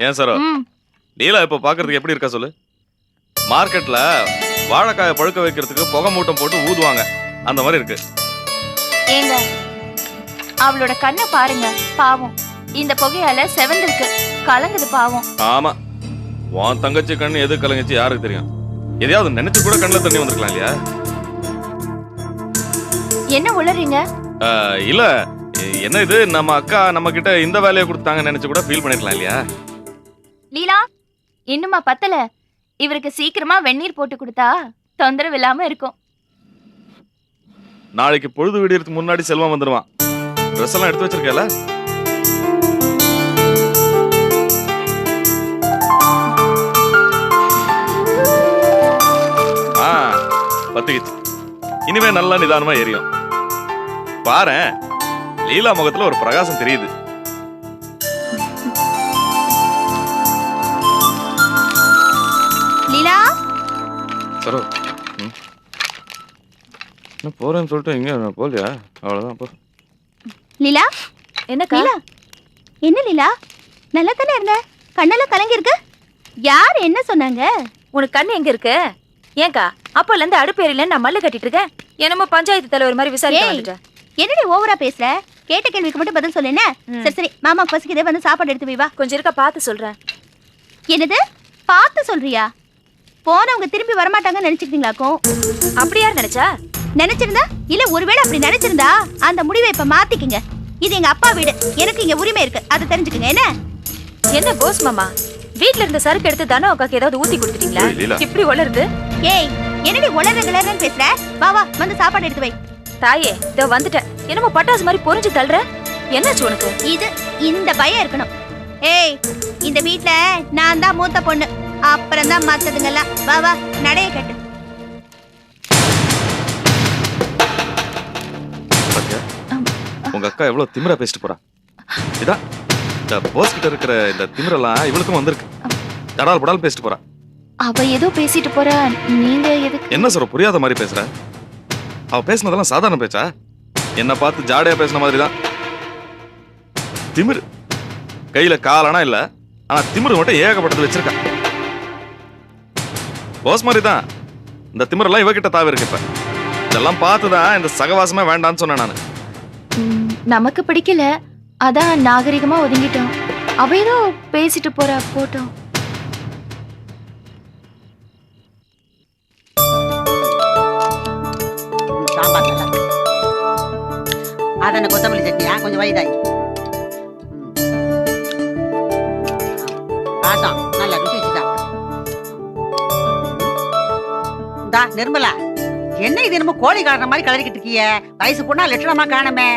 ஏன் சார் லீலா இப்ப பாக்குறதுக்கு எப்படி இருக்கா சொல்லு. மார்க்கெட்ல வாழைக்காய பழுக்க வைக்கிறதுக்கு புகை மூட்டம் போட்டு ஊதுவாங்க, அந்த மாதிரி இருக்கு. ஏங்க அவளோட கண்ணை பாருங்க, பாவம். இந்த புகையால செவந்திருக்கு, கலங்குது பாவம். ஆமா, உன் தங்கச்சி கண்ணு எது கலங்குச்சு யாருக்கு தெரியும். எதையாவது நினைச்சு கூட கண்ணுல தண்ணி வந்திருக்கலாம் இல்லையா? என்ன உளறீங்க? இல்ல, என்ன இது நம்ம அக்கா நம்ம கிட்ட இந்த வேலையை கொடுத்தாங்கன்னு நினைச்சு கூட ஃபீல் பண்ணிருக்கலாம் இல்லையா? லீலா, இன்னுமா பத்தல? இவருக்கு சீக்கிரமா வெந்நீர் போட்டு கொடுத்தா தொந்தரவு இல்லாம இருக்கும். நாளைக்கு பொழுது விடியறதுக்கு முன்னாடி செல்வம் வந்துருவான். ட்ரெஸ் எல்லாம் எடுத்து வச்சிருக்கல? பத்துக்கிச்சு. இனிமே நல்லா நிதானமா எரியும். பாரேன், லீலா முகத்துல ஒரு பிரகாசம் தெரியுது. லீலா, சரோ போறேன்னு சொல்லிட்டு இங்க போலியா? அவ்வளவுதான் போ. லீலா, என்னக்கா? என்ன லீலா, நல்லா தானே இருந்த? கண்ணெல்லாம் கலங்கி இருக்கு. யார் என்ன சொன்னாங்க? உனக்கு கண்ணு எங்க இருக்கு? ஏங்கா அப்பல இருந்து அடுப்பு எரியல நான் மல்லு கட்டிட்டு இருக்கேன். என்னமோ பஞ்சாயத்து தலைவர் மாதிரி விசாரிக்க வந்துட்டேன். என்னடி ஓவரா பேசுற? கேட்ட கேள்விக்கு மட்டும் பதில் சொல்லேனே. சரி சரி, மாமா பசிக்குதே, வந்து சாப்பாடு எடுத்து வை வா. கொஞ்சம் இருக்க பார்த்து சொல்றேன். என்னது பார்த்து சொல்றியா? போனவங்க திரும்பி வரமாட்டாங்கன்னு நினைச்சிட்டீங்களாக்கும்? அப்படி யார் நினைச்சா? நினைச்சிருந்தா இல்ல, ஒருவேளை அப்படி நினைச்சிருந்தா அந்த முடிவை இப்ப மாத்திக்குங்க. இது எங்க அப்பா வீடு, எனக்கு இங்க உரிமை இருக்கு, அதை தெரிஞ்சுக்குங்க. என்ன என்ன போஸ் மாமா, வீட்ல இருந்த சரக்கு எடுத்து தானே உனக்கு ஏதாவது ஊத்தி கொடுத்துட்டீங்களா? இப்படி உளருது. ஏய், என்னடி உளறன்னு பேசுற? வா வா, வந்து சாப்பாடு எடுத்து வை. தாயே, இதோ வந்துட்டேன். என்னமோ பட்டாசு மாதிரி பொறிஞ்சு தள்ளுற. என்னாச்சு உனக்கு? இது இந்த பயம் இருக்கணும். ஏய், இந்த வீட்ல நான் தான் மூத்த பொண்ணு, அப்புறம் தான் மத்ததுங்கெல்லாம். வா வா, நடைய கட்டு. உங்க அக்கா எவ்வளவு திமிரா பேசிட்டு போறா. இதான் இந்த போஸ் கிட்ட இருக்கிற இந்த திமிரெல்லாம் இவளுக்கும் வந்திருக்கு. தடால் படால் பேசிட்டு போறா. அவ ஏதோ பேசிட்டு போறா, நீங்க எதுக்கு? என்ன சொல்ற, புரியாத மாதிரி பேசுற? அவ பேசினதெல்லாம் சாதாரண பேச்சா? என்ன பார்த்து ஜாடையா பேசின மாதிரி தான். திமிரு கையில காலனா இல்ல, ஆனா திமிரு மட்டும் ஏகப்பட்டது வச்சிருக்கா. போஸ் மாதிரி தான் இந்த திமிரெல்லாம் இவகிட்ட தாவி இருக்கு. இப்ப இதெல்லாம் பார்த்துதான் இந்த சகவாசமே வேண்டான்னு சொன்னேன் நானு. நமக்கு பிடிக்கல, அதான் நாகரிகமா ஒதுங்கிட்டோம். அவ ஏதோ பேசிட்டு போறா, போட்டோம். சாம்பார் நல்லா அதன கொத்தமல்லி சட்னியா கொஞ்சம் வைதாய். ஆட்டம் நல்லா ருசிச்சுதான். நிர்மலா, என்ன இது என்னமோ கோழி காரண மாதிரி கலரிக்கிட்டு இருக்கிய? வயசு பொண்ணா லட்சணமா காணமே.